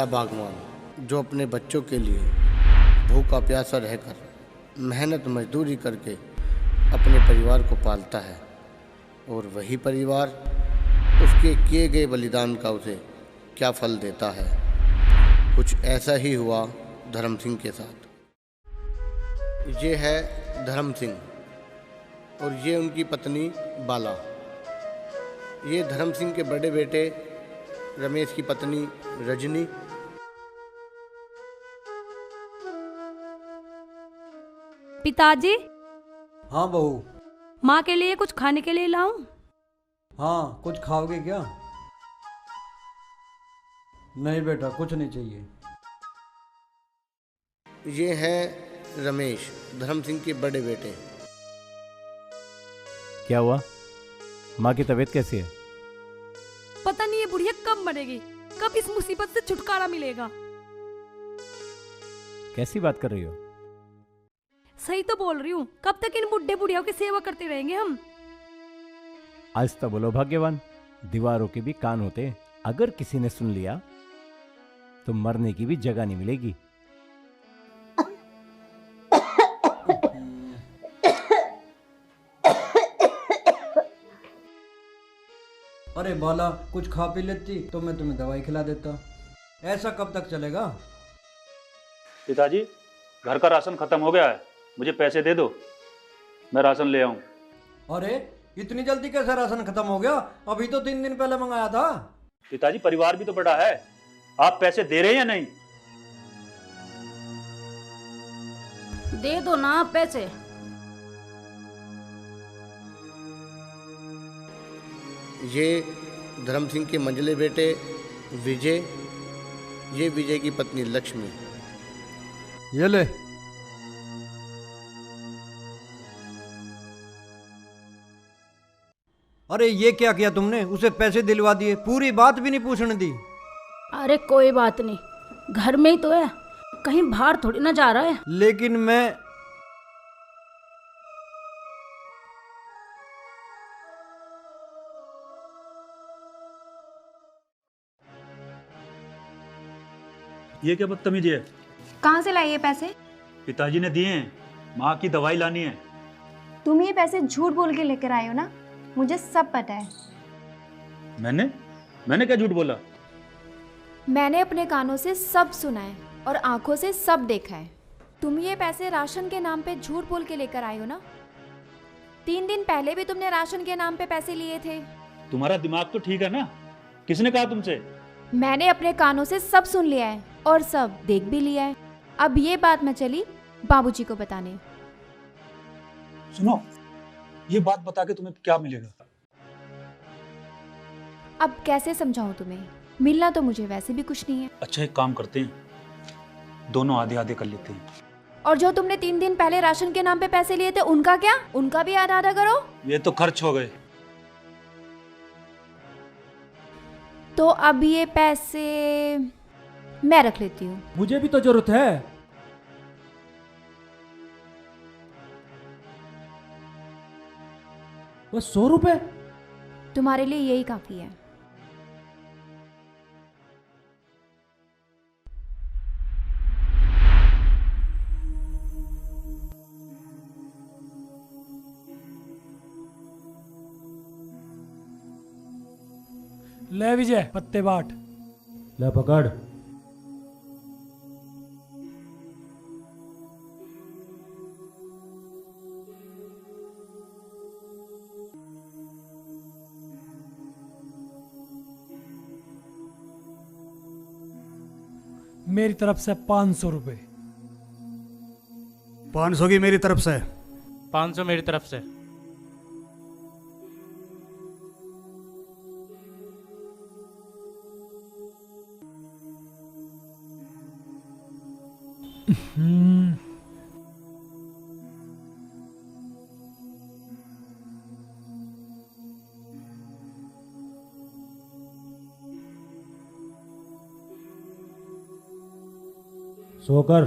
बागवान जो अपने बच्चों के लिए भूखा प्यासा रहकर मेहनत मजदूरी करके अपने परिवार को पालता है, और वही परिवार उसके किए गए बलिदान का उसे क्या फल देता है। कुछ ऐसा ही हुआ धर्म सिंह के साथ। ये है धर्म सिंह और ये उनकी पत्नी बाला। ये धर्म सिंह के बड़े बेटे रमेश की पत्नी रजनी। पिताजी। हाँ बहू। माँ के लिए कुछ खाने के लिए लाऊं? हाँ, कुछ खाओगे क्या? नहीं बेटा, कुछ नहीं चाहिए। ये हैं रमेश, धर्म सिंह के बड़े बेटे। क्या हुआ? माँ की तबीयत कैसी है? पता नहीं ये बुढ़िया कब मरेगी, कब इस मुसीबत से छुटकारा मिलेगा। कैसी बात कर रही हो? सही तो बोल रही हूँ, कब तक इन बुढ़े बुढ़ियाओं की सेवा करते रहेंगे हम। आज तो बोलो भाग्यवान, दीवारों के भी कान होते हैं। अगर किसी ने सुन लिया तो मरने की भी जगह नहीं मिलेगी। अरे बाला, कुछ खा पी लेती तो मैं तुम्हें दवाई खिला देता। ऐसा कब तक चलेगा? पिताजी, घर का राशन खत्म हो गया है, मुझे पैसे दे दो, मैं राशन ले आऊं। अरे इतनी जल्दी कैसे राशन खत्म हो गया? अभी तो 3 दिन पहले मंगाया था। पिताजी, परिवार भी तो बड़ा है, आप पैसे दे रहे हैं या नहीं? दे दो ना पैसे। ये धर्म सिंह के मंझले बेटे विजय। ये विजय की पत्नी लक्ष्मी। ये ले। अरे ये क्या किया तुमने? उसे पैसे दिलवा दिए, पूरी बात भी नहीं पूछने दी। अरे कोई बात नहीं, घर में ही तो है, कहीं बाहर थोड़ी ना जा रहा है। लेकिन मैं ये क्या बदतमीजी है? कहाँ से लाए ये पैसे? पिताजी ने दिए हैं, माँ की दवाई लानी है। तुम ये पैसे झूठ बोल के लेकर आए हो ना, मुझे सब पता है। मैंने क्या झूठ बोला? मैंने अपने कानों से सब सुना है और आंखों से सब देखा है। तुम ये पैसे राशन के नाम पे झूठ बोल के लेकर आए हो ना। 3 दिन पहले भी तुमने राशन के नाम पे पैसे लिए थे। तुम्हारा दिमाग तो ठीक है ना? किसने कहा तुमसे? मैंने अपने कानों से सब सुन लिया है और सब देख भी लिया है। अब ये बात मैं चली बाबूजी को बताने। सुनो, ये बात बता के तुम्हें क्या मिलेगा? अब कैसे समझाऊं तुम्हें? मिलना तो मुझे वैसे भी कुछ नहीं है। अच्छा, एक काम करते हैं, दोनों आधे आधे कर लेते हैं। और जो तुमने 3 दिन पहले राशन के नाम पे पैसे लिए थे, उनका क्या? उनका भी आधा आधा करो। ये तो खर्च हो गए। तो अब ये पैसे मैं रख लेती हूँ। मुझे भी तो जरूरत है। बस 100 रुपए? तुम्हारे लिए यही काफी है। ले विजय, पत्ते बाट। ले पकड़। मेरी तरफ से 500 रुपए। 500 की मेरी तरफ से। 500 मेरी तरफ से। सोकर।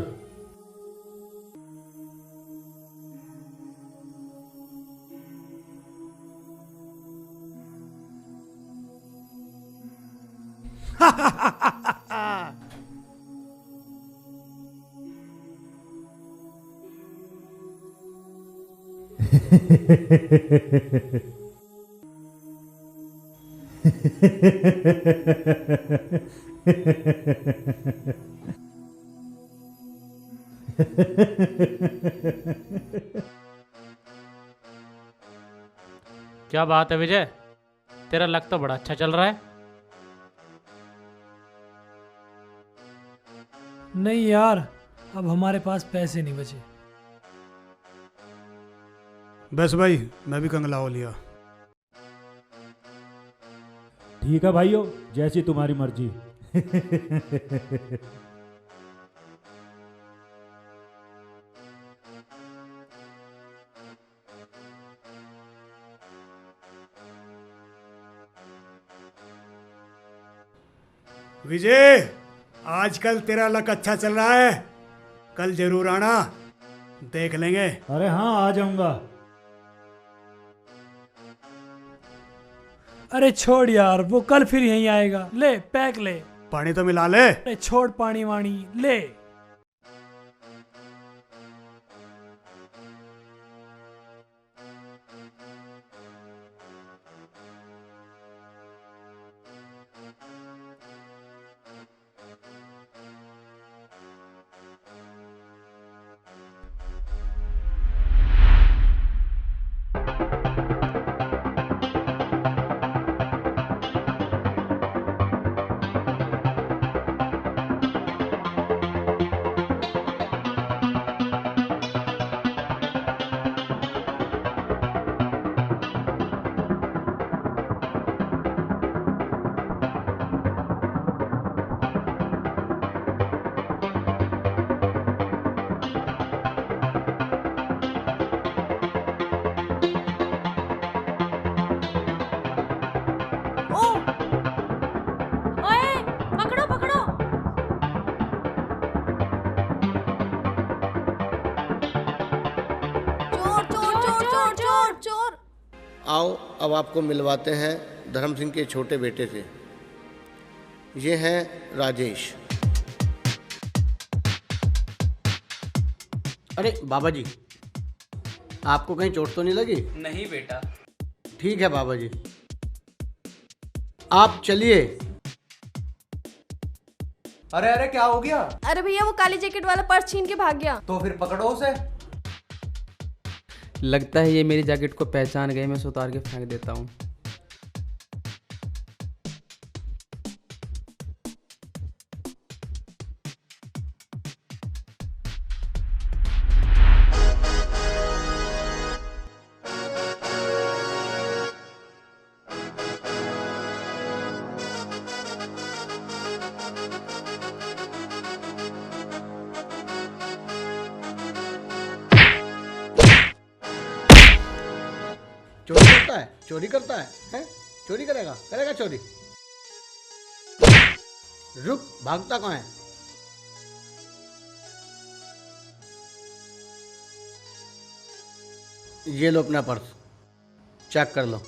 क्या बात है विजय, तेरा लक तो बड़ा अच्छा चल रहा है। नहीं यार, अब हमारे पास पैसे नहीं बचे। बस भाई, मैं भी कंगला हो लिया। ठीक है भाइयों, जैसी तुम्हारी मर्जी। विजय, आजकल तेरा लक अच्छा चल रहा है, कल जरूर आना, देख लेंगे। अरे हाँ, आ जाऊंगा। अरे छोड़ यार, वो कल फिर यहीं आएगा। ले पैक ले। पानी तो मिला ले। अरे छोड़ पानी वाणी, ले। आओ अब आपको मिलवाते हैं धर्म सिंह के छोटे बेटे से। ये हैं राजेश। अरे बाबा जी, आपको कहीं चोट तो नहीं लगी? नहीं बेटा। ठीक है बाबा जी, आप चलिए। अरे अरे क्या हो गया? अरे भैया, वो काली जैकेट वाला पर्स छीन के भाग गया। तो फिर पकड़ो उसे। लगता है ये मेरी जैकेट को पहचान गए, मैं उसे उतार के फेंक देता हूँ। चोरी करता है, चोरी करता है, हैं? चोरी करेगा, करेगा चोरी। रुक, भागता कहाँ है? ये लो अपना पर्स, चेक कर लो।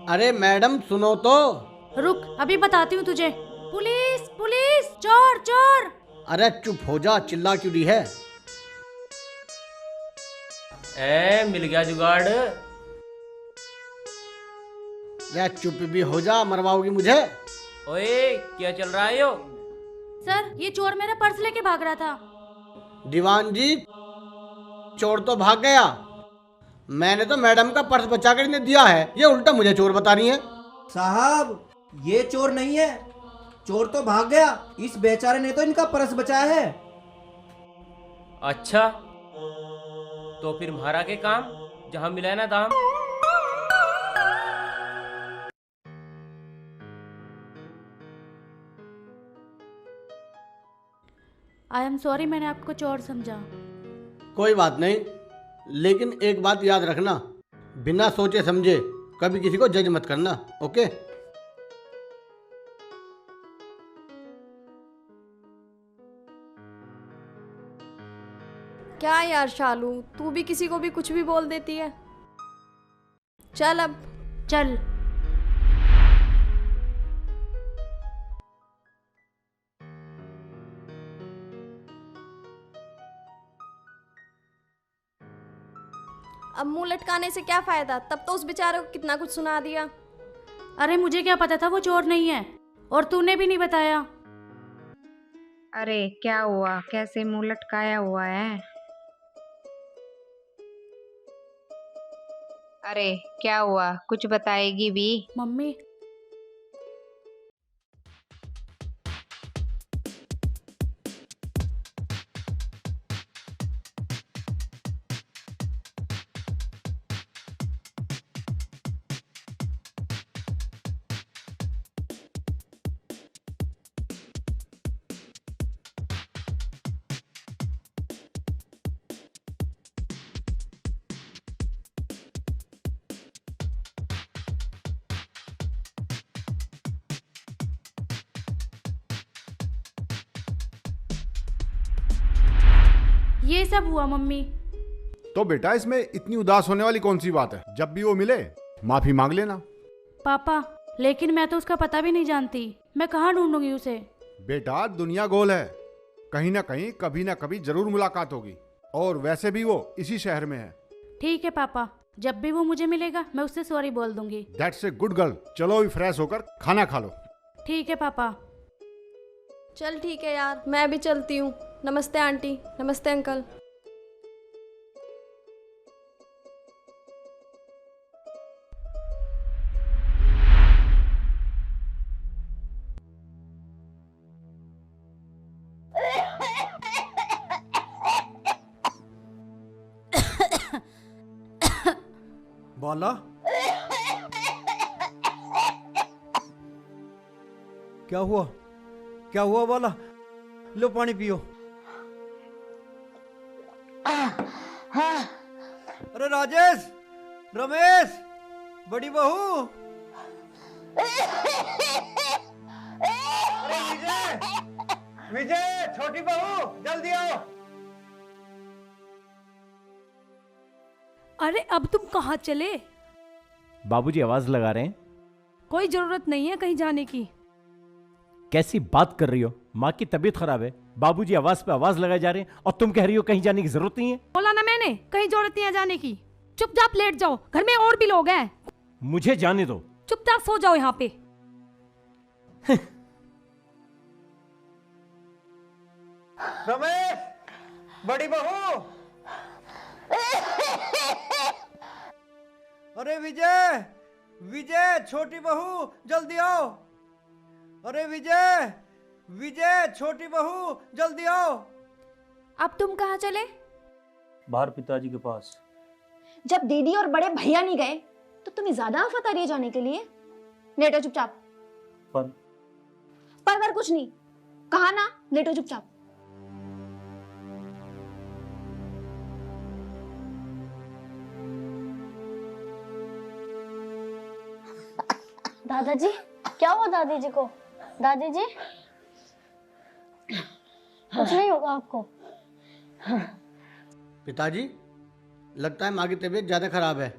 अरे मैडम सुनो तो। रुक, अभी बताती हूँ तुझे। पुलिस पुलिस, चोर चोर। अरे चुप हो जा, चिल्ला क्यों रही है? मिल गया जुगाड़। अरे चुप भी हो जा, मरवाओगी मुझे। ओए क्या चल रहा है यो? सर, ये चोर मेरा पर्स लेके भाग रहा था। दीवान जी, चोर तो भाग गया, मैंने तो मैडम का पर्स बचा कर इन्हें दिया है, ये उल्टा मुझे चोर बता रही है। साहब, ये चोर नहीं है, चोर तो भाग गया, इस बेचारे ने तो इनका पर्स बचाया है। अच्छा, तो फिर म्हारा के काम जहां मिला है ना दाम। आई एम सॉरी, मैंने आपको चोर समझा। कोई बात नहीं, लेकिन एक बात याद रखना, बिना सोचे समझे कभी किसी को जज मत करना, ओके? क्या यार शालू, तू भी किसी को भी कुछ भी बोल देती है। चल अब। चल। अब मुंह लटकाने से क्या फायदा, तब तो उस बेचारे को कितना कुछ सुना दिया। अरे मुझे क्या पता था वो चोर नहीं है, और तूने भी नहीं बताया। अरे क्या हुआ, कैसे मुंह लटकाया हुआ है? अरे क्या हुआ, कुछ बताएगी भी? मम्मी ये सब हुआ मम्मी। तो बेटा इसमें इतनी उदास होने वाली कौन सी बात है? जब भी वो मिले माफी मांग लेना। पापा लेकिन मैं तो उसका पता भी नहीं जानती, मैं कहाँ ढूंढूंगी उसे? बेटा दुनिया गोल है, कहीं ना कहीं कभी ना कभी जरूर मुलाकात होगी, और वैसे भी वो इसी शहर में है। ठीक है पापा, जब भी वो मुझे मिलेगा मैं उससे सॉरी बोल दूंगी। That's a good girl. चलो अभी फ्रेश होकर खाना खा लो। ठीक है पापा। चल ठीक है यार, मैं भी चलती हूँ। नमस्ते आंटी, नमस्ते अंकल। बाला क्या हुआ, क्या हुआ बाला? लो पानी पियो। अरे राजेश, रमेश, बड़ी बहू, अरे विजय, विजय, छोटी बहू, जल्दी आओ। अरे अब तुम कहाँ चले? बाबूजी आवाज लगा रहे हैं। कोई जरूरत नहीं है कहीं जाने की। कैसी बात कर रही हो? माँ की तबीयत खराब है, बाबूजी आवाज पे आवाज लगाए जा रहे हैं, और तुम कह रही हो कहीं जाने की जरूरत नहीं है। बोला ना मैंने, कहीं जरूरत नहीं है जाने की। चुपचाप लेट जाओ, घर में और भी लोग हैं। मुझे जाने दो। चुपचाप सो जाओ यहाँ पे। रमेश, बड़ी बहू, अरे विजय, विजय, छोटी बहू, जल्दी आओ। अरे विजय, विजय, छोटी बहू, जल्दी आओ। अब तुम कहाँ चले? बाहर पिताजी के पास। जब दीदी और बड़े भैया नहीं गए तो तुम्हें ज्यादा आफत आ रही है जाने के लिए। लेटो चुपचाप। पर कुछ नहीं कहा ना, लेटो चुपचाप। दादाजी क्या हुआ दादी जी को? दादी जी कुछ नहीं होगा आपको? पिताजी लगता है माँ की तबीयत ज़्यादा खराब है,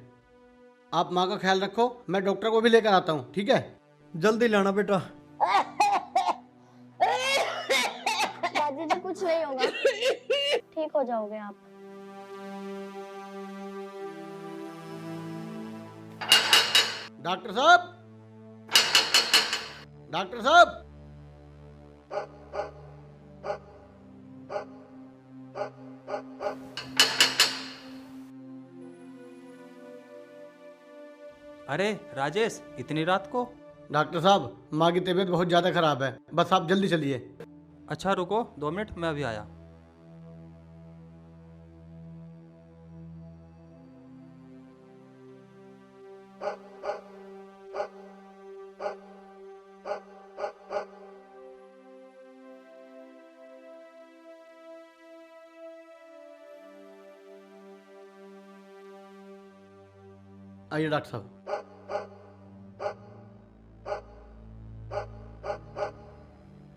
आप माँ का ख्याल रखो, मैं डॉक्टर को भी लेकर आता हूँ। ठीक है? जल्दी लाना बेटा। दादी जी कुछ नहीं होगा, ठीक हो जाओगे आप। डॉक्टर साहब, डॉक्टर साहब, अरे राजेश, इतनी रात को? डॉक्टर साहब माँ की तबीयत बहुत ज़्यादा खराब है, बस आप जल्दी चलिए। अच्छा रुको 2 मिनट, मैं अभी आया। आइए डॉक्टर साहब।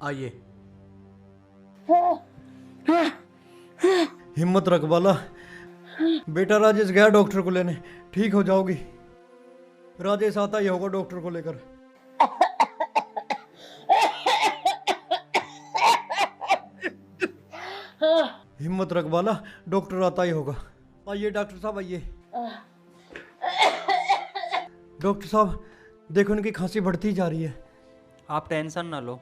आइए। हिम्मत रख बाला, बेटा राजेश गया डॉक्टर को लेने, ठीक हो जाओगी। राजेश आता ही होगा डॉक्टर को लेकर। हिम्मत रख बाला, डॉक्टर आता ही होगा। आइए डॉक्टर साहब आइए। डॉक्टर साहब देखो, उनकी खांसी बढ़ती जा रही है। आप टेंशन ना लो।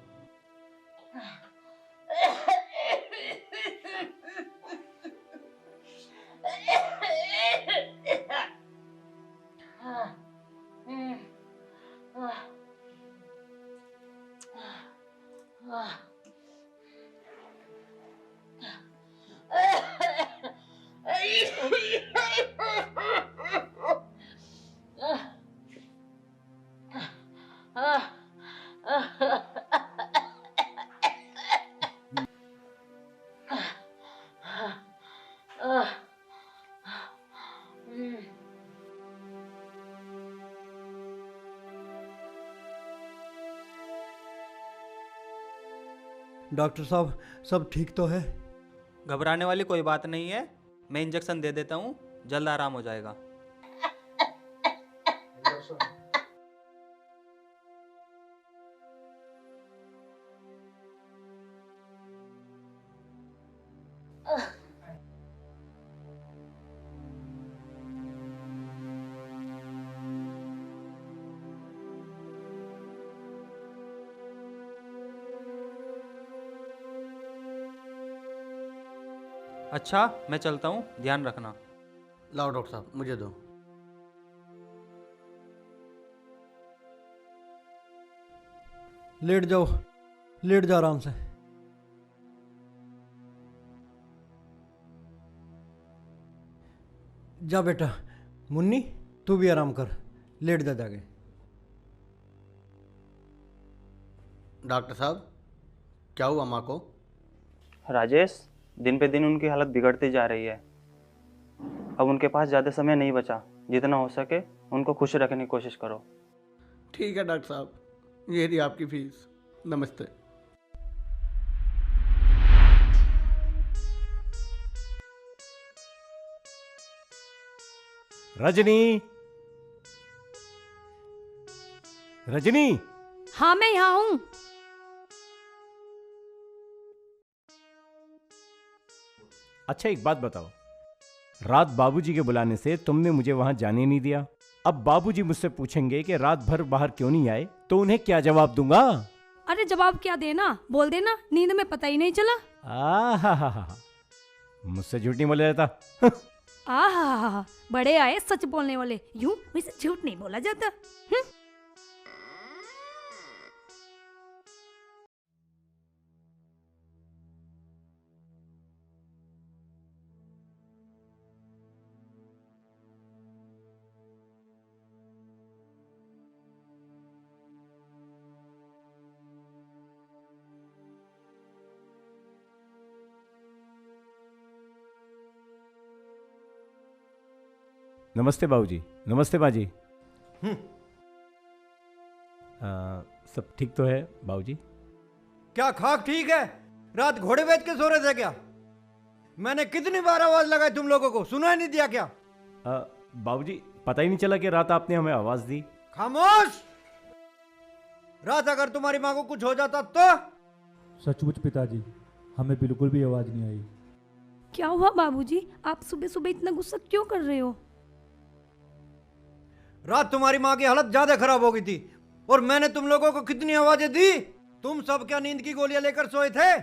डॉक्टर साहब सब ठीक तो है? घबराने वाली कोई बात नहीं है, मैं इंजेक्शन दे देता हूँ, जल्द आराम हो जाएगा। अच्छा मैं चलता हूँ, ध्यान रखना। लाओ डॉक्टर साहब, मुझे दो। लेट जाओ, लेट जा आराम से। जा बेटा, मुन्नी तू भी आराम कर, लेट जा जाके। डॉक्टर साहब क्या हुआ माँ को? राजेश, दिन पे दिन उनकी हालत बिगड़ती जा रही है। अब उनके पास ज़्यादा समय नहीं बचा, जितना हो सके उनको खुश रखने की कोशिश करो। ठीक है डॉक्टर साहब, ये रही आपकी फीस। नमस्ते। रजनी, रजनी। हाँ मैं यहाँ हूँ। अच्छा एक बात बताओ, रात बाबूजी के बुलाने से तुमने मुझे वहां जाने नहीं दिया। अब बाबूजी मुझसे पूछेंगे कि रात भर बाहर क्यों नहीं आए, तो उन्हें क्या जवाब दूंगा? अरे जवाब क्या देना, बोल देना नींद में पता ही नहीं चला। आहा, मुझसे झूठ नहीं बोला जाता। आहा, बड़े आए सच बोलने वाले, यूं वैसे झूठ नहीं बोला जाता। नमस्ते बाबूजी। नमस्ते बाजी। सब ठीक तो है बाबूजी? क्या खाक ठीक है? रात घोड़े बेच के सो रहे थे क्या? मैंने कितनी बार आवाज लगाई तुम लोगों को, सुना नहीं दिया क्या? बाबूजी पता ही नहीं चला कि रात आपने हमें आवाज दी। खामोश! रात अगर तुम्हारी माँ को कुछ हो जाता तो? सचमुच पिताजी, हमें बिल्कुल भी आवाज नहीं आई। क्या हुआ बाबूजी, आप सुबह सुबह इतना गुस्सा क्यों कर रहे हो? रात तुम्हारी माँ की हालत ज्यादा खराब हो गई थी और मैंने तुम लोगों को कितनी आवाजें दी। तुम सब क्या नींद की गोलियां लेकर सोए थे?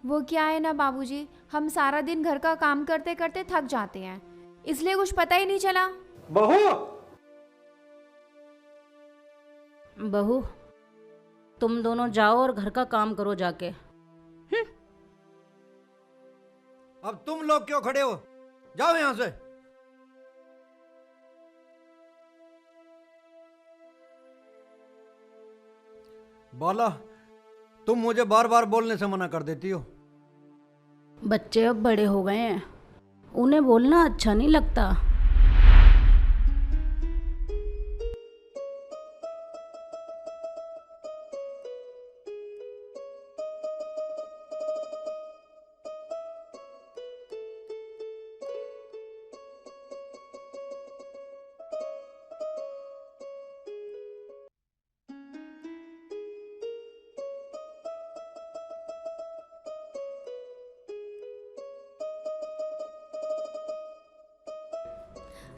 वो क्या है ना बाबूजी, हम सारा दिन घर का काम करते करते थक जाते हैं, इसलिए कुछ पता ही नहीं चला। बहू तुम दोनों जाओ और घर का काम करो जाके। अब तुम लोग क्यों खड़े हो? जाओ यहां से। बाला, तुम मुझे बार बार बोलने से मना कर देती हो। बच्चे अब बड़े हो गए हैं, उन्हें बोलना अच्छा नहीं लगता।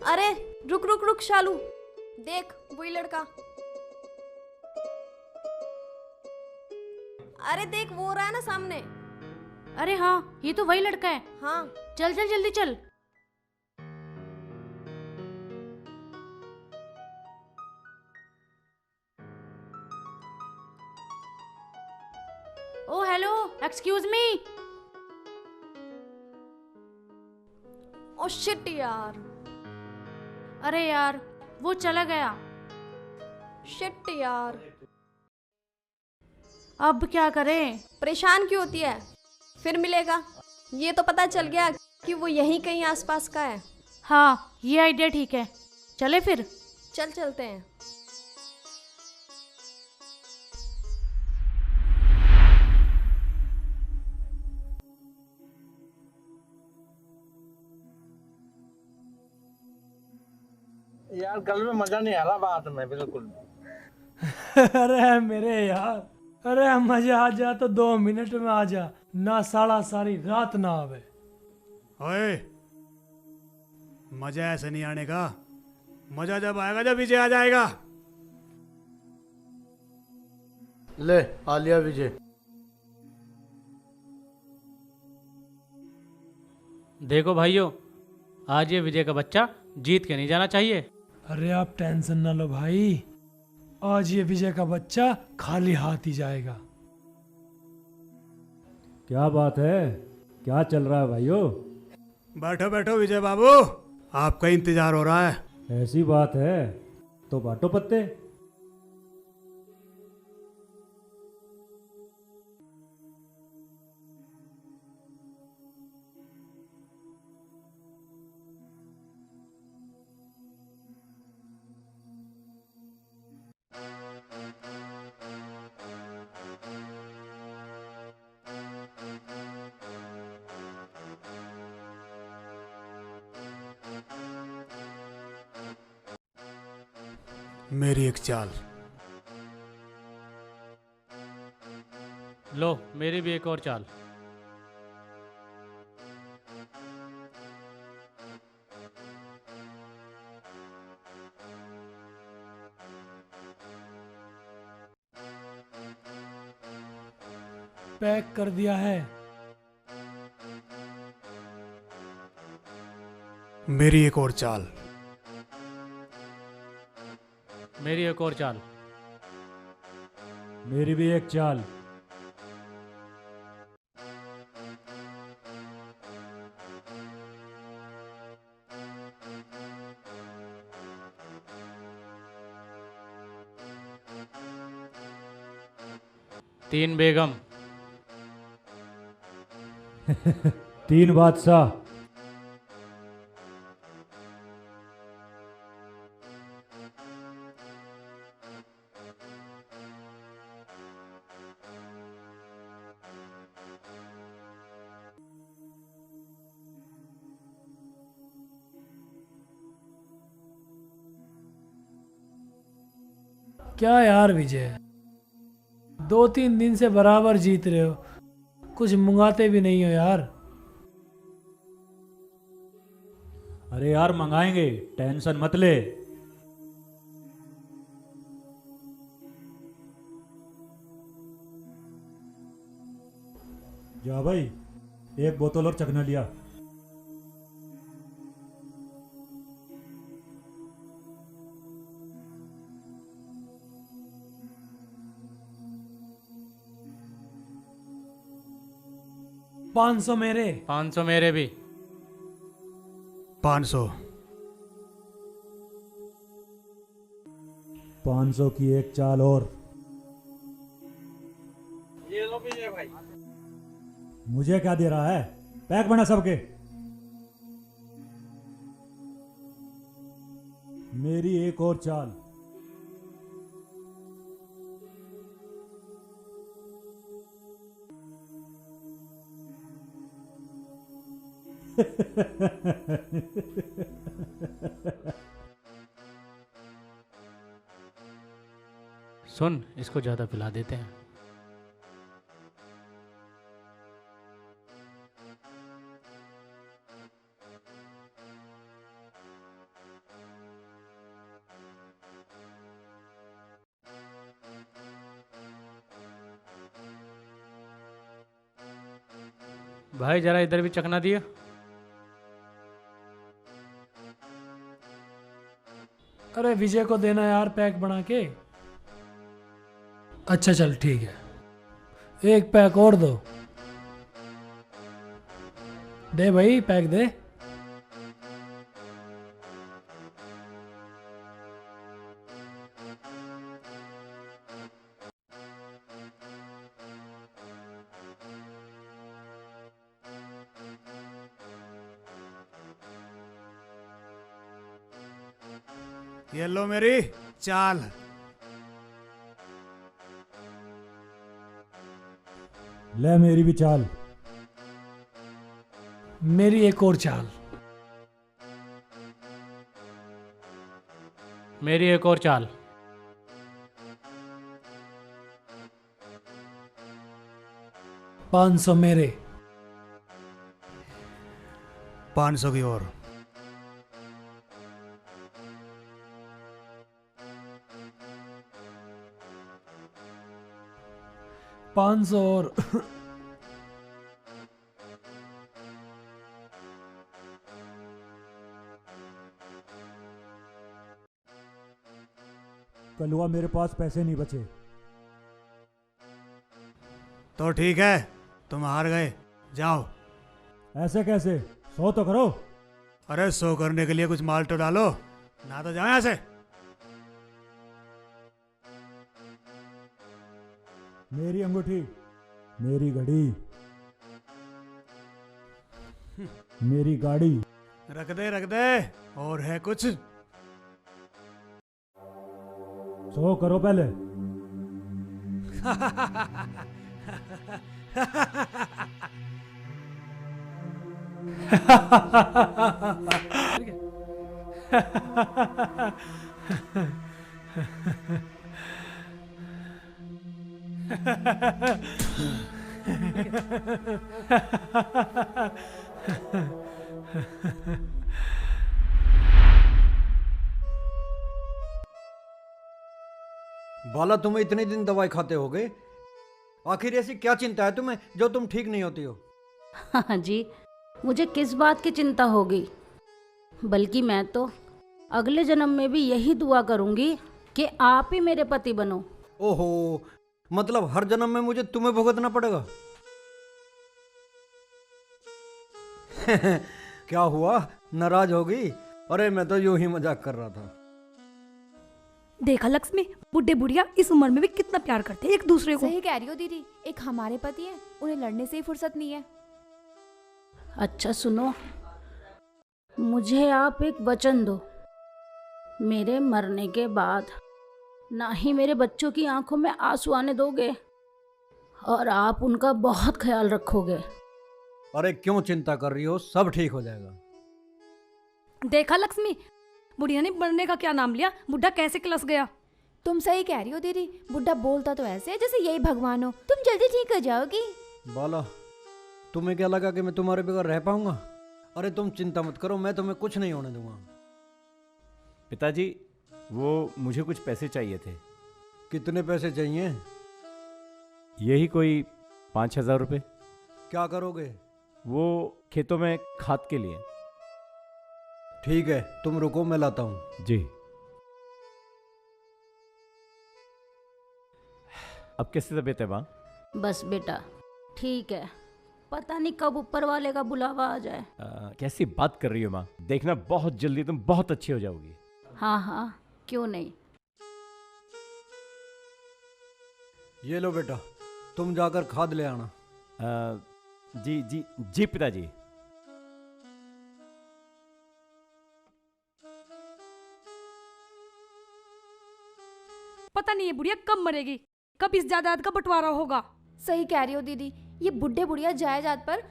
अरे रुक रुक रुक शालू, देख वही लड़का। अरे देख वो रहा है ना सामने। अरे हाँ, ये तो वही लड़का है। हाँ चल चल जल्दी चल। Oh hello, excuse me. Oh shit यार। अरे यार, वो चला गया। शिट यार। अब क्या करें? परेशान क्यों होती है, फिर मिलेगा। ये तो पता चल गया कि वो यहीं कहीं आसपास का है। हाँ, ये आइडिया ठीक है। चले फिर। चल चलते हैं। यार कल में मजा नहीं आ रहा बात में बिल्कुल। अरे मेरे यार, अरे मजा आ जा तो 2 मिनट में आ जा, ना साला सारी रात ना आवे। ओए, मजा ऐसे नहीं आने का। मजा जब आएगा जब विजय आ जाएगा। ले आ लिया विजय। देखो भाइयों, आज ये विजय का बच्चा जीत के नहीं जाना चाहिए। अरे आप टेंशन ना लो भाई, आज ये विजय का बच्चा खाली हाथ ही जाएगा। क्या बात है, क्या चल रहा है भाइयों? बैठो बैठो विजय बाबू, आपका इंतजार हो रहा है। ऐसी बात है तो बांटो पत्ते। मेरी एक चाल। लो मेरी भी एक और चाल। पैक कर दिया है। मेरी एक और चाल। मेरी एक और चाल। मेरी भी एक चाल। तीन बेगम। 3 बादशाह। क्या यार विजय, 2-3 दिन से बराबर जीत रहे हो, कुछ मंगाते भी नहीं हो यार। अरे यार मंगाएंगे, टेंशन मत ले। जा भाई, एक बोतल और चखना लिया। $500 मेरे। 500 मेरे भी। 500। 500 की एक चाल और। ये लो विजय भाई। मुझे क्या दे रहा है, पैक बना सबके। मेरी एक और चाल। सुन, इसको ज्यादा पिला देते हैं। भाई जरा इधर भी चखना दिया। अरे विजय को देना यार पैक बना के। अच्छा चल ठीक है, एक पैक और दो। दे भाई पैक दे। ये लो मेरी चाल। ले मेरी भी चाल। मेरी एक और चाल। मेरी एक और चाल। 500 मेरे। 500 की और। पाँच सौ और। कलुआ मेरे पास पैसे नहीं बचे। तो ठीक है, तुम हार गए, जाओ। ऐसे कैसे? 100 तो करो। अरे 100 करने के लिए कुछ माल तो डालो, ना तो जाओ यहाँ से। मेरी अंगूठी, मेरी घड़ी, मेरी गाड़ी। रख दे और है कुछ? 100 करो पहले। बाला, तुम इतने दिन दवाई खाते होगे, आखिर ऐसी क्या चिंता है तुम्हें जो तुम ठीक नहीं होती हो? हाँ जी, मुझे किस बात की चिंता होगी, बल्कि मैं तो अगले जन्म में भी यही दुआ करूंगी कि आप ही मेरे पति बनो। ओहो, मतलब हर जन्म में मुझे तुम्हें भुगतना पड़ेगा? क्या हुआ, नाराज हो गई? अरे मैं तो यूं ही मजाक कर रहा था। देखा लक्ष्मी, बुढ़े बुढ़िया इस उम्र में भी कितना प्यार करते हैं एक दूसरे को। सही कह रही हो दीदी, एक हमारे पति हैं, उन्हें लड़ने से ही फुर्सत नहीं है। अच्छा सुनो, मुझे आप एक वचन दो, मेरे मरने के बाद ना ही मेरे बच्चों की आंखों में आंसू आने दोगे और आप उनका बहुत ख्याल रखोगे। अरे क्यों चिंता कर रही हो, सब ठीक हो जाएगा। देखा लक्ष्मी, बुढ़िया ने मरने का क्या नाम लिया, बुढ़ा कैसे किलस गया। तुम सही कह रही हो दीदी, बुढ़ा बोलता तो ऐसे है जैसे यही भगवान हो। तुम जल्दी ठीक हो जाओगी। बाला, तुम्हें क्या लगा कि मैं तुम्हारे बगैर रह पाऊंगा? अरे तुम चिंता मत करो, मैं तुम्हें कुछ नहीं होने दूंगा। पिताजी, वो मुझे कुछ पैसे चाहिए थे। कितने पैसे चाहिए? यही कोई 5,000 रुपये। क्या करोगे? वो खेतों में खाद के लिए। ठीक है, तुम रुको, मैं लाता हूँ। जी। अब कैसी तबीयत है माँ? बस बेटा ठीक है, पता नहीं कब ऊपर वाले का बुलावा आ जाए। कैसी बात कर रही हो माँ, देखना बहुत जल्दी तुम बहुत अच्छी हो जाओगी। हाँ हाँ, क्यों नहीं। ये लो बेटा, तुम जाकर खाद ले आना। जी जी जी पिताजी। पता नहीं ये बुढ़िया कब मरेगी, कब इस जायदाद का बंटवारा होगा। सही कह रही हो दीदी, ये बुढ़े बुढ़िया जायदाद पर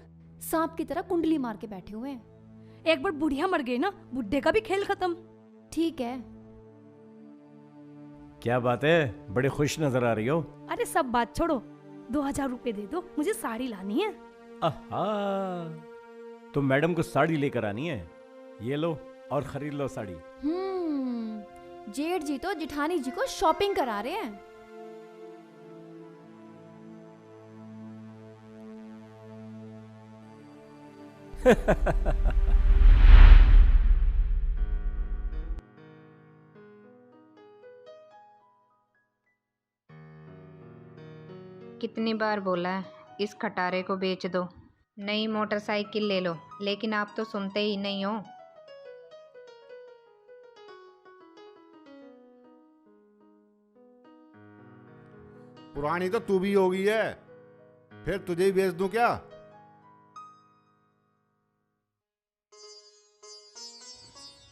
सांप की तरह कुंडली मार के बैठे हुए हैं। एक बार बुढ़िया मर गई ना, बुढ़े का भी खेल खत्म। ठीक है। क्या बात है, बड़े खुश नजर आ रही हो। अरे सब बात छोड़ो, 2,000 रुपए दे दो, मुझे साड़ी लानी है। आहा, तो मैडम को साड़ी लेकर आनी है। ये लो और खरीद लो साड़ी। जेठ जी तो जिठानी जी को शॉपिंग करा रहे हैं। कितनी बार बोला है इस खटारे को बेच दो, नई मोटरसाइकिल ले लो, लेकिन आप तो सुनते ही नहीं हो। पुरानी तो तू भी होगी है, फिर तुझे ही बेच दूं क्या?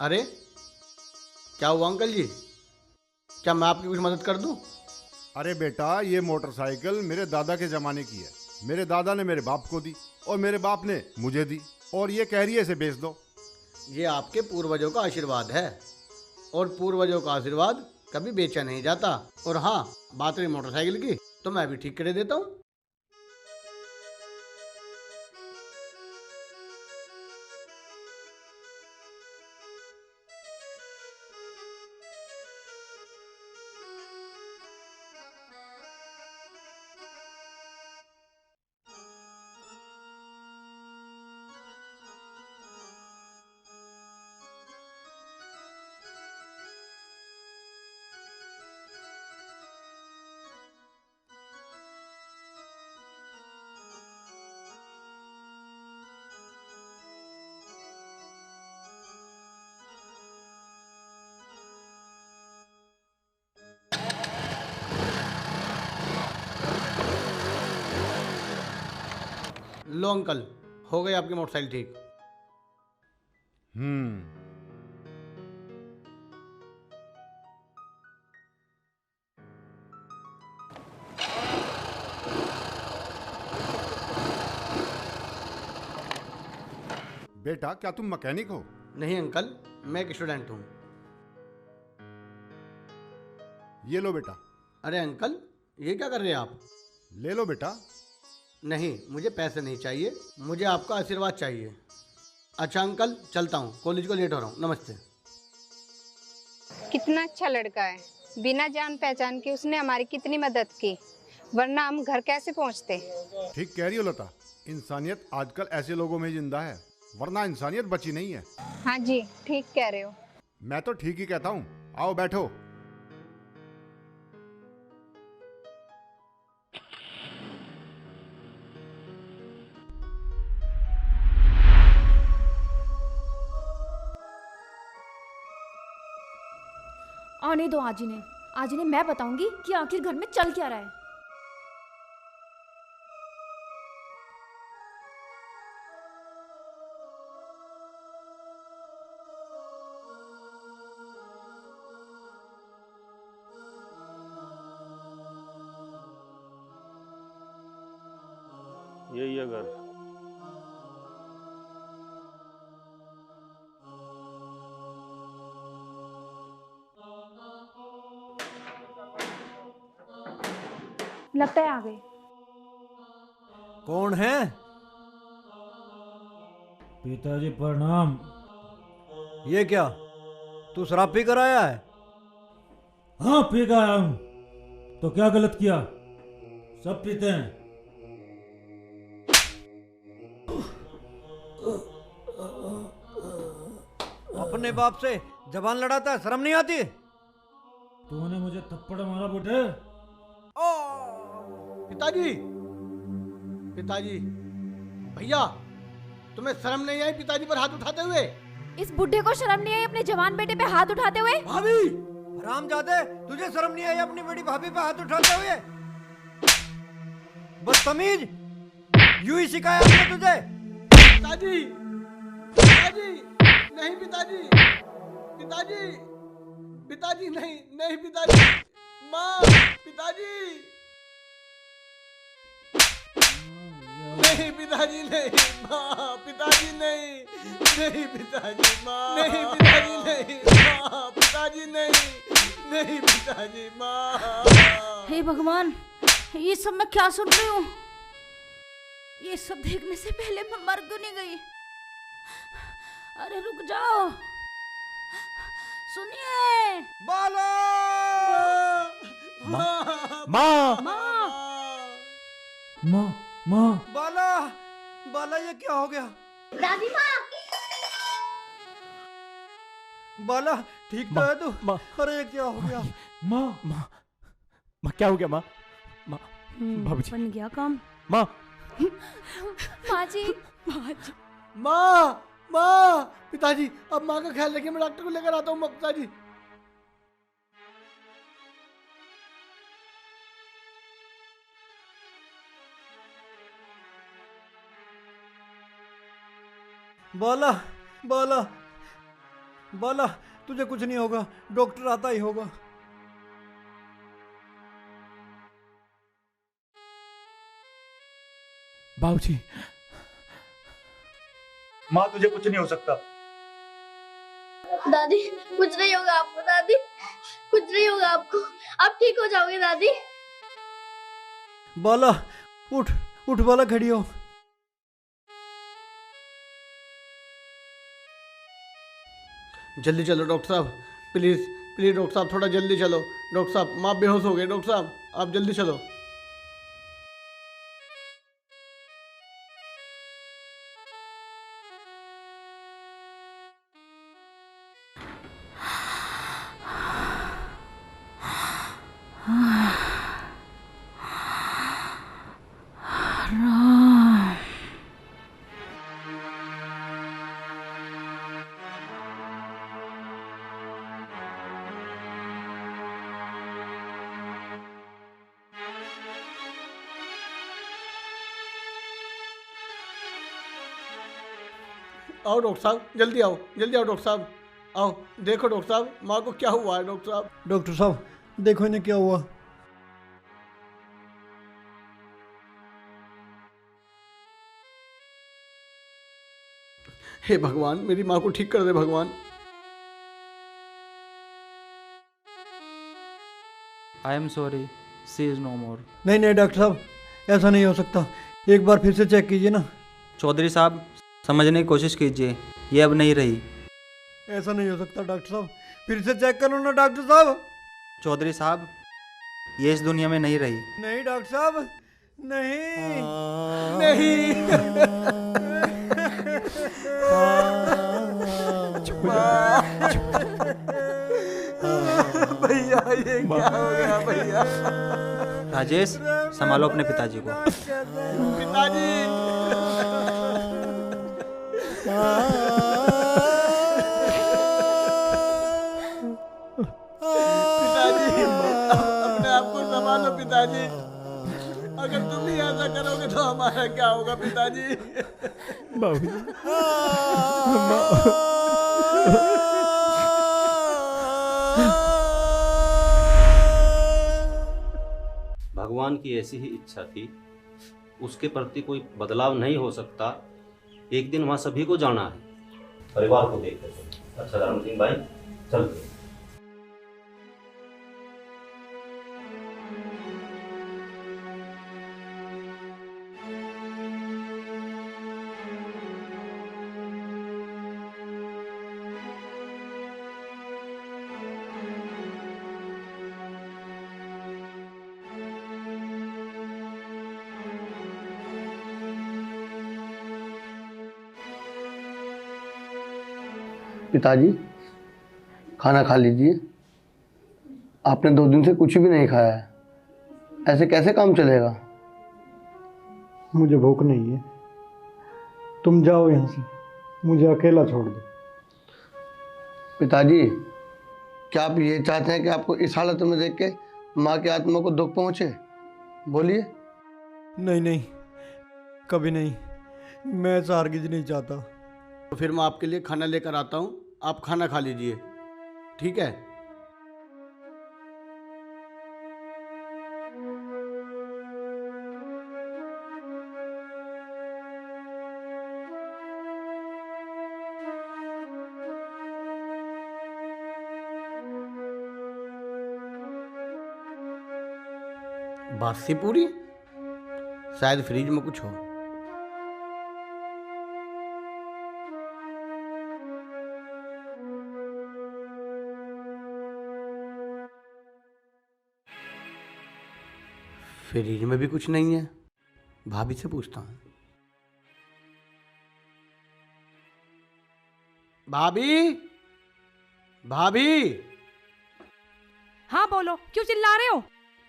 अरे क्या हुआ अंकल जी, क्या मैं आपकी कुछ मदद कर दूं? अरे बेटा, ये मोटरसाइकिल मेरे दादा के जमाने की है। मेरे दादा ने मेरे बाप को दी और मेरे बाप ने मुझे दी, और ये कह रही है इसे बेच दो। ये आपके पूर्वजों का आशीर्वाद है, और पूर्वजों का आशीर्वाद कभी बेचा नहीं जाता। और हाँ, बात रही मोटरसाइकिल की, तो मैं भी ठीक करे देता हूँ। लो अंकल, हो गई आपकी मोटरसाइकिल ठीक। बेटा, क्या तुम मैकेनिक हो? नहीं अंकल, मैं एक स्टूडेंट हूँ। ये लो बेटा। अरे अंकल, ये क्या कर रहे हैं आप? ले लो बेटा। नहीं, मुझे पैसे नहीं चाहिए, मुझे आपका आशीर्वाद चाहिए। अच्छा अंकल, चलता हूँ, कॉलेज को लेट हो रहा हूँ। नमस्ते। कितना अच्छा लड़का है, बिना जान पहचान के उसने हमारी कितनी मदद की, वरना हम घर कैसे पहुँचते। ठीक कह रही हो लता, इंसानियत आजकल ऐसे लोगों में जिंदा है, वरना इंसानियत बची नहीं है। हाँ जी, ठीक कह रहे हो। मैं तो ठीक ही कहता हूँ। आओ बैठो। आने दो आज इन्हें, आज इन्हें मैं बताऊंगी कि आखिर घर में चल क्या रहा है। यही है घर। लगता है आ गए। कौन है? पिताजी प्रणाम। ये क्या, तू शराब पी कर आया है? हाँ, पी कर आया हूँ। तो क्या गलत किया? सब पीते हैं। अपने बाप से जबान लड़ाता है, शर्म नहीं आती? तूने मुझे थप्पड़ मारा बेटे। पिताजी, पिताजी, भैया, तुम्हें शर्म नहीं आई पिताजी पर हाथ उठाते हुए? इस बुढ़े को शर्म नहीं आई अपने जवान बेटे पे हाथ उठाते हुए? भाभी, हरामजादे, तुझे शर्म नहीं आई अपनी बड़ी भाभी पे हाथ उठाते हुए? बदतमीज, यूं ही सिखाया हमने तुझे। पिताजी, पिताजी, नहीं पिताजी, पिताजी, पिताजी नहीं, नहीं पिताजी, माँ, पिताजी, नहीं पिताजी नहीं, माँ, पिताजी नहीं, नहीं पिताजी, माँ, नहीं पिताजी नहीं, माँ, पिताजी नहीं, नहीं पिताजी, माँ। हे भगवान, ये सब मैं क्या सुन रही हूँ? ये सब देखने से पहले मैं मर क्यों नहीं गई? अरे रुक जाओ, सुनिए। बाला! माँ, माँ, माँ। बाला, बाला, ये क्या हो गया? दादी माँ। बाला ठीक तो है तू? अरे क्या हो गया? माँ क्या हो गया माँ? माँ बाबूजी बन गया काम। माँ माँ जी। माँ माँ पिताजी अब माँ का ख्याल रखिए, मैं डॉक्टर को लेकर आता हूँ पिताजी। बाला बाला बाला तुझे कुछ नहीं होगा, डॉक्टर आता ही होगा। बाबूजी माँ तुझे कुछ नहीं हो सकता। दादी कुछ नहीं होगा आपको, दादी कुछ नहीं होगा आपको, आप ठीक हो जाओगे दादी। बाला उठ उठ बाला, खड़ी हो। जल्दी चलो डॉक्टर साहब, प्लीज प्लीज डॉक्टर साहब थोड़ा जल्दी चलो। डॉक्टर साहब माँ बेहोश हो गए, डॉक्टर साहब आप जल्दी चलो। आओ डॉक्टर साहब, जल्दी आओ डॉक्टर साहब, आओ देखो डॉक्टर साहब माँ को क्या हुआ है। डॉक्टर साहब, डॉक्टर साहब देखो इन्हें क्या हुआ। हे भगवान मेरी माँ को ठीक कर दे भगवान। I am sorry, she is no more. नहीं नहीं डॉक्टर साहब ऐसा नहीं हो सकता, एक बार फिर से चेक कीजिए ना। चौधरी साहब समझने की कोशिश कीजिए, ये अब नहीं रही। ऐसा नहीं हो सकता डॉक्टर साहब, फिर से चेक करो ना डॉक्टर साहब। चौधरी साहब ये इस दुनिया में नहीं रही। नहीं डॉक्टर साहब नहीं नहीं। भैया ये क्या हो गया भैया? राजेश संभालो अपने पिताजी को। पिताजी पिताजी अपने आप को संभालो पिताजी, अगर तुम ही ऐसा करोगे तो हमारा क्या होगा पिताजी? बाबूजी भगवान की ऐसी ही इच्छा थी, उसके प्रति कोई बदलाव नहीं हो सकता। एक दिन वहाँ सभी को जाना है, परिवार को देख कर। अच्छा धर्म सिंह भाई चलते। पिताजी खाना खा लीजिए, आपने 2 दिन से कुछ भी नहीं खाया है, ऐसे कैसे काम चलेगा? मुझे भूख नहीं है, तुम जाओ यहाँ से, मुझे अकेला छोड़ दो। पिताजी क्या आप ये चाहते हैं कि आपको इस हालत में देख के माँ की आत्मा को दुख पहुँचे? बोलिए। नहीं नहीं कभी नहीं, मैं ऐसा हरगिज नहीं चाहता। तो फिर मैं आपके लिए खाना लेकर आता हूँ, आप खाना खा लीजिए, ठीक है? बासी पूरी, शायद फ्रिज में कुछ हो। फ्रिज में भी कुछ नहीं है, भाभी से पूछता हूँ। भाभी, भाभी। हाँ बोलो, क्यों चिल्ला रहे हो?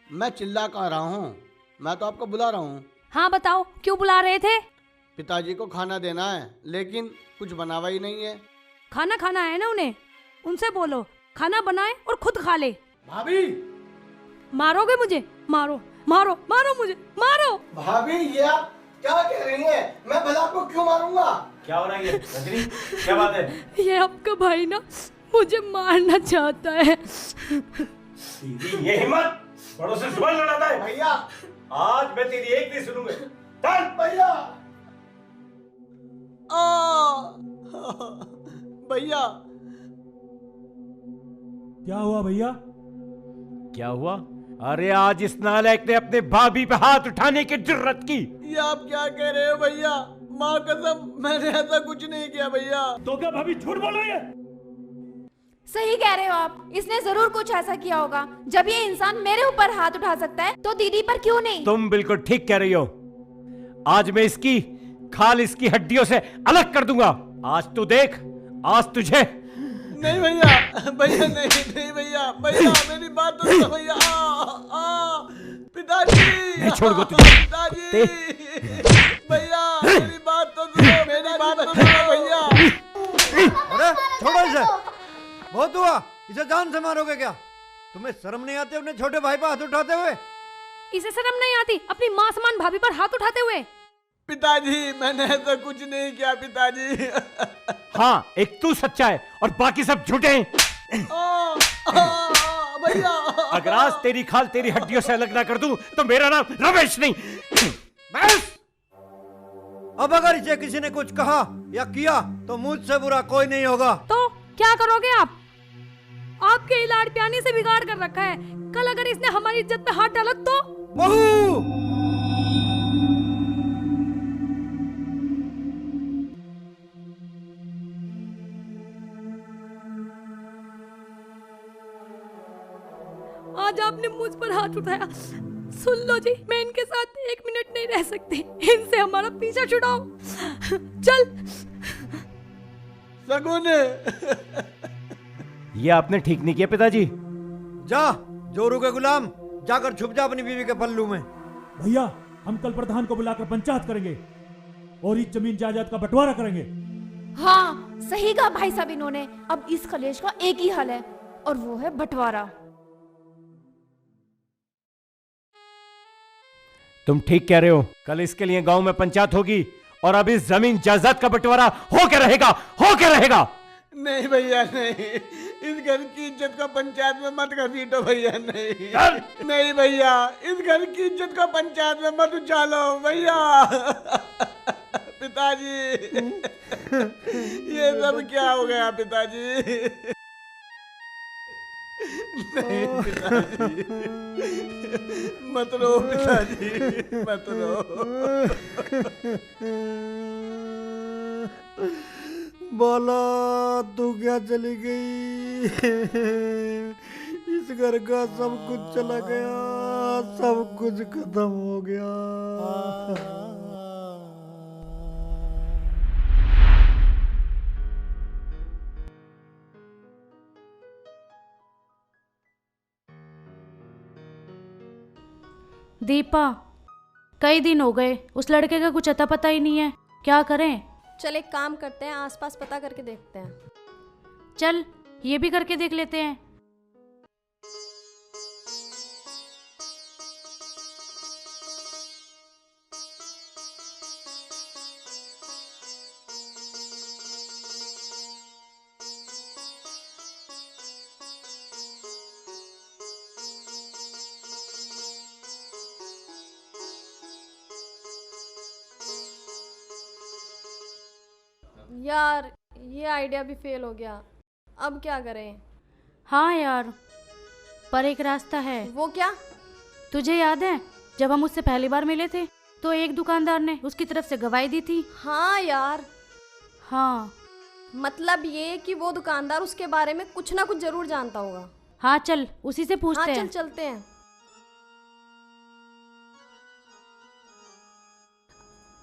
मैं चिल्ला कह रहा हूँ, मैं तो आपको बुला रहा हूँ। हाँ बताओ, क्यों बुला रहे थे? पिताजी को खाना देना है, लेकिन कुछ बनावा ही नहीं है। खाना खाना है ना उन्हें, उनसे बोलो खाना बनाए और खुद खा ले। भाभी, मारोगे मुझे? मारो मारो मारो मुझे, मारो। भाभी ये आप क्या कह रही हैं? मैं भला आपको क्यों मारूंगा? क्या हो रहा है ये? रजनी, क्या बात है? ये आपका भाई ना मुझे मारना चाहता है। ये हिम्मत बड़ों से जुबान लड़ाता है? भैया, आज मैं तेरी एक नहीं सुनूंगा। चल भैया। भैया, क्या हुआ भैया? क्या हुआ? अरे आज इस नालायक ने अपने भाभी पे हाथ उठाने की जुर्रत की। ये आप क्या कह रहे हो भैया? माँ कसम, मैंने ऐसा कुछ नहीं किया भैया। तो क्या भाभी झूठ बोल रही है? सही कह रहे हो आप, इसने जरूर कुछ ऐसा किया होगा। जब ये इंसान मेरे ऊपर हाथ उठा सकता है तो दीदी पर क्यों नहीं? तुम बिल्कुल ठीक कह रही हो। आज मैं इसकी खाल इसकी हड्डियों से अलग कर दूंगा। आज तू देख, आज तुझे। नहीं भैया, भैया नहीं भैया, भैया मेरी बात तो सुनो भैया। पिताजी, नहीं छोड़ूंगा तुझे। पिताजी, भैया मेरी बात तो सुनो, मेरी बात तो सुनो भैया। अरे छोड़ो इसे, बहुत हुआ। इसे जान से मारोगे क्या? तुम्हें शर्म नहीं आती अपने छोटे भाई पर हाथ उठाते हुए? इसे शर्म नहीं आती अपनी माँ समान भाभी पर हाथ उठाते हुए? पिताजी, मैंने ऐसा कुछ नहीं किया पिताजी। हाँ, एक तू सच्चा है और बाकी सब झूठे हैं। भैया, अगर आज तेरी खाल तेरी हड्डियों से अलग ना कर दूं तो मेरा नाम रमेश नहीं। बस, अब अगर इसे किसी ने कुछ कहा या किया तो मुझसे बुरा कोई नहीं होगा। तो क्या करोगे आप? आपके लाड़ प्याने से बिगाड़ कर रखा है। कल अगर इसने हमारी इज्जत पे हाथ डाला तो? बहू, आज आपने मुझ पर हाथ उठाया। सुन लो जी, मैं इनके साथ 1 मिनट नहीं रह सकती। इनसे हमारा पीछा छुड़ाओ। चल। सगुन, ये आपने ठीक नहीं किया पिताजी। जा जोरू के गुलाम, जाकर छुप जा अपनी बीवी के पल्लू में। भैया, हम कल प्रधान को बुलाकर पंचायत करेंगे और इस जमीन जायदाद का बंटवारा करेंगे। हाँ, सही कहा भाई साहब इन्होंने। अब इस कलेश का एक ही हल है और वो है बंटवारा। तुम ठीक कह रहे हो। कल इसके लिए गांव में पंचायत होगी और अब इस जमीन जायदाद का बंटवारा होके रहेगा, होके रहेगा। नहीं भैया नहीं, इस घर की इज्जत को पंचायत में मत घसीटो भैया। नहीं नहीं भैया, इस घर की इज्जत को पंचायत में मत उछालो भैया। पिताजी, ये सब क्या हो गया पिताजी? नहीं पिताजी, मत रो पिताजी, मत रो। बोला तू क्या चली गई? इस घर का सब कुछ चला गया, सब कुछ खत्म हो गया। दीपा, कई दिन हो गए, उस लड़के का कुछ अता पता ही नहीं है। क्या करें? चल एक काम करते हैं, आसपास पता करके देखते हैं। चल ये भी करके देख लेते हैं। यार ये आइडिया भी फेल हो गया, अब क्या करें? हाँ यार, पर एक रास्ता है। वो क्या? तुझे याद है जब हम उससे पहली बार मिले थे तो एक दुकानदार ने उसकी तरफ से गवाही दी थी। हाँ यार। हाँ, मतलब ये कि वो दुकानदार उसके बारे में कुछ ना कुछ जरूर जानता होगा। हाँ चल उसी से पूछते हैं। चल चलते हैं।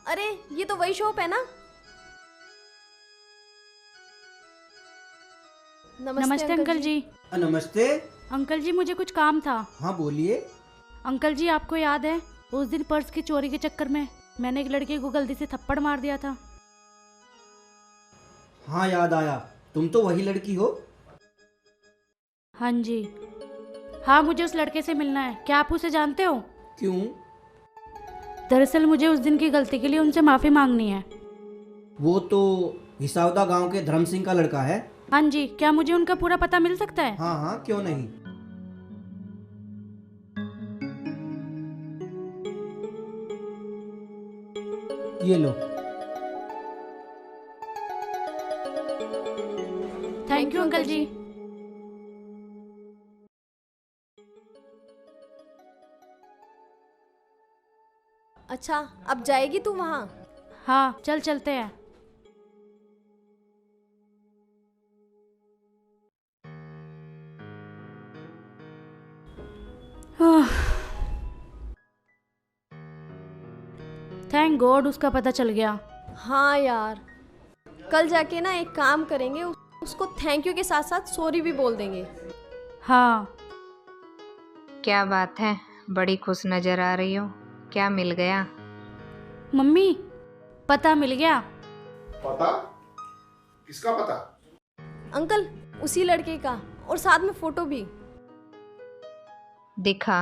अरे ये तो वही शॉप है ना? नमस्ते अंकल जी। नमस्ते। अंकल जी मुझे कुछ काम था। हाँ बोलिए। अंकल जी आपको याद है उस दिन पर्स की चोरी के चक्कर में मैंने एक लड़के को गलती से थप्पड़ मार दिया था। हाँ याद आया, तुम तो वही लड़की हो। हाँ जी। हाँ मुझे उस लड़के से मिलना है, क्या आप उसे जानते हो? क्यों? दरअसल मुझे उस दिन की गलती के लिए उनसे माफ़ी मांगनी है। वो तो हिसावदा गांव के धर्म सिंह का लड़का है। हाँ जी, क्या मुझे उनका पूरा पता मिल सकता है? हाँ हाँ क्यों नहीं। ये लो। थैंक यू अंकल जी। अच्छा अब जाएगी तू वहाँ? हाँ चल चलते हैं। थैंक गॉड उसका पता चल गया। हाँ यार, कल जाके ना एक काम करेंगे, उसको थैंक यू के साथ साथ सॉरी भी बोल देंगे। हाँ। क्या बात है, बड़ी खुश नजर आ रही हो, क्या मिल गया? मम्मी पता मिल गया। पता? किसका पता? अंकल उसी लड़के का, और साथ में फोटो भी। दिखा।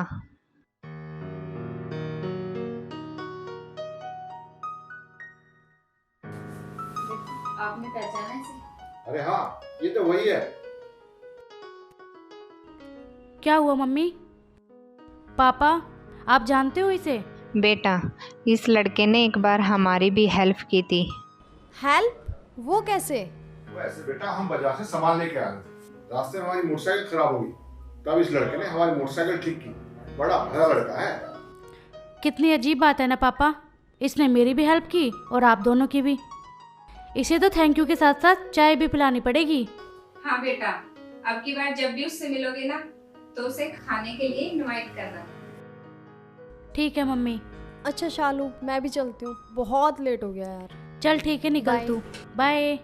आपने पहचाना इसे? अरे हाँ, ये तो वही है। क्या हुआ मम्मी? पापा आप जानते हो इसे? बेटा इस लड़के ने एक बार हमारी भी हेल्प की थी। हेल्प? वो कैसे? वैसे बेटा हम बाजार से सामान लेके आ रहे थे, रास्ते में हमारी मोटरसाइकिल खराब हो गई, तब इस लड़के ने हमारी मोटरसाइकिल ठीक की। बड़ा भला लड़का है। कितनी अजीब बात है ना पापा, इसने मेरी भी हेल्प की और आप दोनों की भी। इसे तो थैंक यू के साथ साथ चाय भी पिलानी पड़ेगी। हाँ बेटा, अब की बार जब भी उससे मिलोगे ना तो उसे खाने के लिए इनवाइट करना। ठीक है मम्मी। अच्छा शालू मैं भी चलती हूँ, बहुत लेट हो गया यार। चल ठीक है निकल तू। बाय।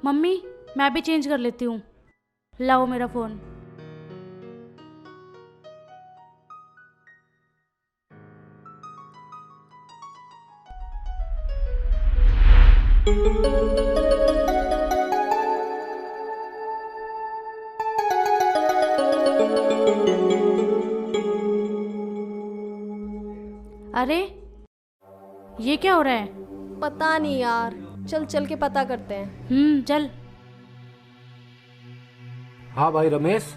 मम्मी मैं भी चेंज कर लेती हूँ, लाओ मेरा फ़ोन। अरे ये क्या हो रहा है? पता नहीं यार, चल चल के पता करते हैं। चल। हाँ भाई रमेश,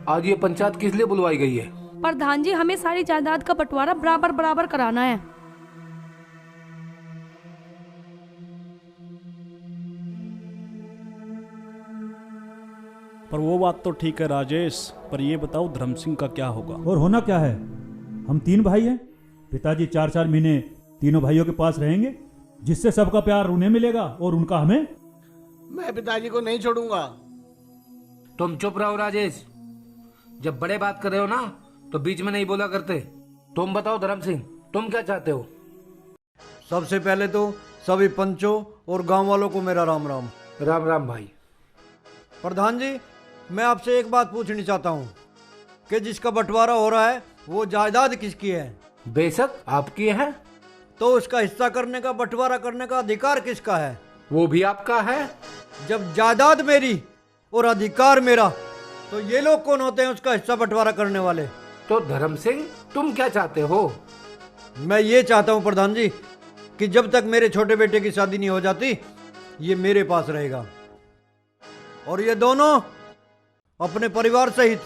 आज ये पंचायत किस लिए बुलवाई गई है? प्रधान जी हमें सारी जायदाद का बंटवारा बराबर बराबर कराना है। पर वो बात तो ठीक है राजेश, पर ये बताओ धर्म सिंह का क्या होगा? और होना क्या है, हम 3 भाई हैं, पिताजी 4-4 महीने तीनों भाइयों के पास रहेंगे, जिससे सबका प्यार उन्हें मिलेगा और उनका हमें। मैं पिताजी को नहीं छोड़ूंगा। तुम चुप रहो राजेश, जब बड़े बात कर रहे हो ना तो बीच में नहीं बोला करते। तुम बताओ धर्म सिंह, तुम क्या चाहते हो? सबसे पहले तो सभी पंचों और गांव वालों को मेरा राम राम। राम राम भाई। प्रधान जी मैं आपसे एक बात पूछनी चाहता हूँ कि जिसका बंटवारा हो रहा है वो जायदाद किसकी है? बेशक आपकी है। तो उसका हिस्सा करने का, बंटवारा करने का अधिकार किसका है? वो भी आपका है। जब जायदाद मेरी और अधिकार मेरा, तो ये लोग कौन होते हैं उसका हिस्सा बंटवारा करने वाले? तो धर्म सिंह तुम क्या चाहते हो? मैं ये चाहता हूँ प्रधान जी कि जब तक मेरे छोटे बेटे की शादी नहीं हो जाती ये मेरे पास रहेगा, और ये दोनों अपने परिवार सहित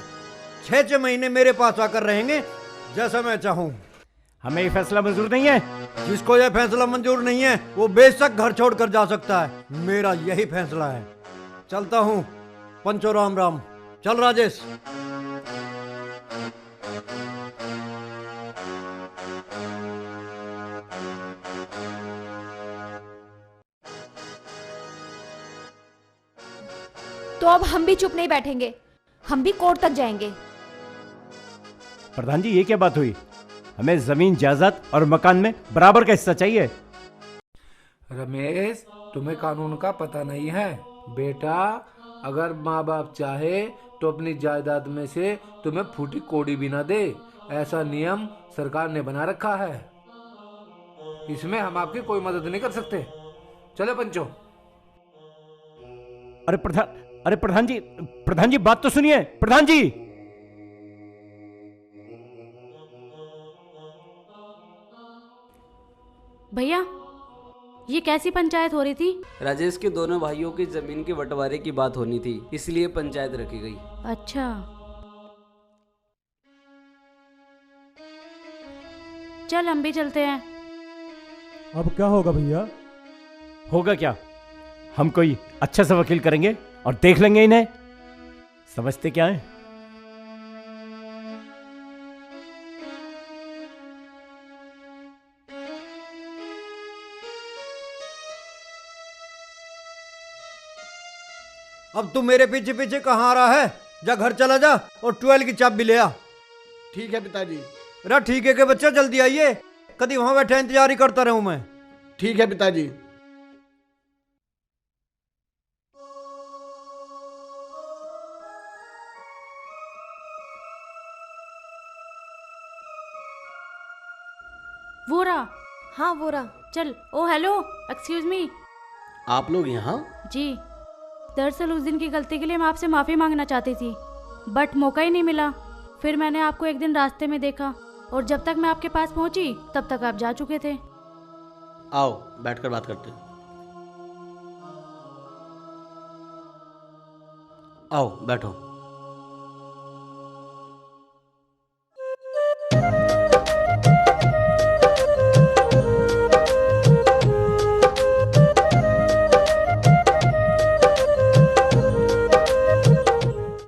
6-6 महीने मेरे पास आकर रहेंगे जैसा मैं चाहूँ। हमें ये फैसला मंजूर नहीं है। जिसको यह फैसला मंजूर नहीं है वो बेशक घर छोड़कर जा सकता है, मेरा यही फैसला है। चलता हूँ पंचो, राम राम। चल राजेश। तो अब हम भी चुप नहीं बैठेंगे, हम भी कोर्ट तक जाएंगे। प्रधान जी ये क्या बात हुई? हमें जमीन जायदाद और मकान में बराबर का हिस्सा चाहिए। रमेश तुम्हें कानून का पता नहीं है बेटा, अगर माँ बाप चाहे तो अपनी जायदाद में से तुम्हें फूटी कोड़ी भी ना दे। ऐसा नियम सरकार ने बना रखा है। इसमें हम आपकी कोई मदद नहीं कर सकते। चलो पंचो। अरे प्रधान जी बात तो सुनिए प्रधान जी। भैया ये कैसी पंचायत हो रही थी? राजेश के दोनों भाइयों की जमीन के बंटवारे की बात होनी थी, इसलिए पंचायत रखी गई। अच्छा चल हम भी चलते हैं। अब क्या होगा भैया? होगा क्या, हम कोई अच्छा सा वकील करेंगे और देख लेंगे इन्हें। समझते क्या है? अब तू मेरे पीछे पीछे कहाँ आ रहा है? जा घर चला जा और 12 की चाप भी ले आ। ठीक है पिताजी। अरे ठीक है कि बच्चा जल्दी आइए, कभी वहां बैठे इंतजार ही करता रहूं मैं। ठीक है पिताजी। वो रहा। हाँ वो रहा। चल। ओ हेलो, एक्सक्यूज मी। आप लोग यहाँ? जी दरअसल उस दिन की गलती के लिए मैं आपसे माफ़ी मांगना चाहती थी, बट मौका ही नहीं मिला। फिर मैंने आपको एक दिन रास्ते में देखा और जब तक मैं आपके पास पहुंची तब तक आप जा चुके थे। आओ बैठकर बात करते हैं। आओ बैठो।